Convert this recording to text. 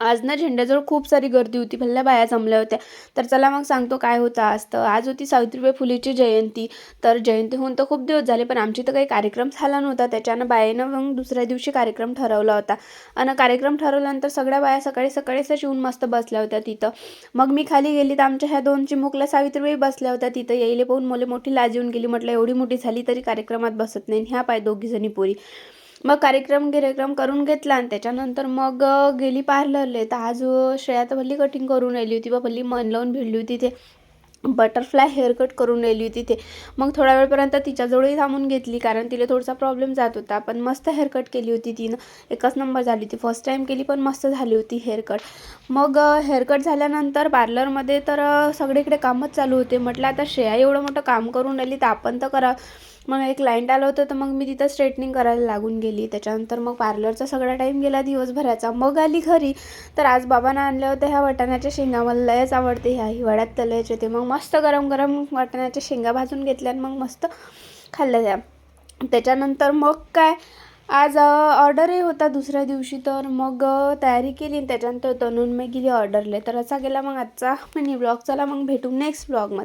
आज ना झेंड्याजवळ खूप सारी गर्दी होती, भल्या बाया जमल्या होत्या. तर चला मग सांगतो काय होतं आज. तर आज होती सावित्रीबाई फुलेची जयंती. तर जयंती होऊन तर खूप दिवस झाले, पण आमची तर काही कार्यक्रम झाला नव्हता. त्याच्यानं बायानं मग दुसऱ्या दिवशी कार्यक्रम ठरवला होता. आणि कार्यक्रम ठरवल्यानंतर सगळ्या बाया सकाळी सकाळीच येऊन मस्त बसल्या होत्या तिथं. मग मी खाली गेली तर आमच्या ह्या 2 चिमुकल्या सावित्रीबाई बसल्या होत्या तिथं. यायले पाहून मला मोठी लाज येऊन गेली. म्हटलं एवढी मोठी झाली तरी कार्यक्रमात बसत नाही. ह्या पाय दोघीजणी पोरी. मग कार्यक्रम करून घेतला आणि त्याच्यानंतर मग गेली पार्लरला. तर आज श्रेया तर भल्ली कटिंग करून राहिली होती बा, भल्ली मन लावून भिडली होती. ते बटरफ्लाय हेअरकट करून राहिली होती ते. मग थोड्या वेळपर्यंत तिच्याजवळही थांबून घेतली, कारण तिला थोडासा प्रॉब्लेम जात होता. पण मस्त हेअरकट केली होती तिनं, एकच नंबर झाली ती. फर्स्ट टाईम केली पण मस्त झाली होती हेअरकट. मग हेअरकट झाल्यानंतर पार्लरमध्ये तर सगळीकडे कामच चालू होते. म्हटलं आता श्रेया एवढं मोठं काम करून राहिली तर आपण तर करा. मग एक क्लायंट आलं होतं तर मग मी तिथं स्ट्रेटनिंग करायला लागून गेली. त्याच्यानंतर मग पार्लरचा सगळा टाईम गेला दिवसभराचा. मग आली घरी. तर आज बाबांना आणल्या होत्या ह्या वाटाण्याच्या शेंगा. मला लयच आवडते ह्या हिवाळ्यात तळायचे ते. मग मस्त गरम गरम वाटाण्याच्या शेंगा भाजून घेतल्या आणि मग मस्त खाल्ल्या त्या. त्याच्यानंतर मग काय, आज ऑर्डरही होता दुसऱ्या दिवशी. तर मग तयारी केली आणि त्याच्यानंतर तनून मी गेली ऑर्डरले. तर असा गेला मग आजचा मिनी ब्लॉग. चला मग भेटू नेक्स्ट ब्लॉगमध्ये.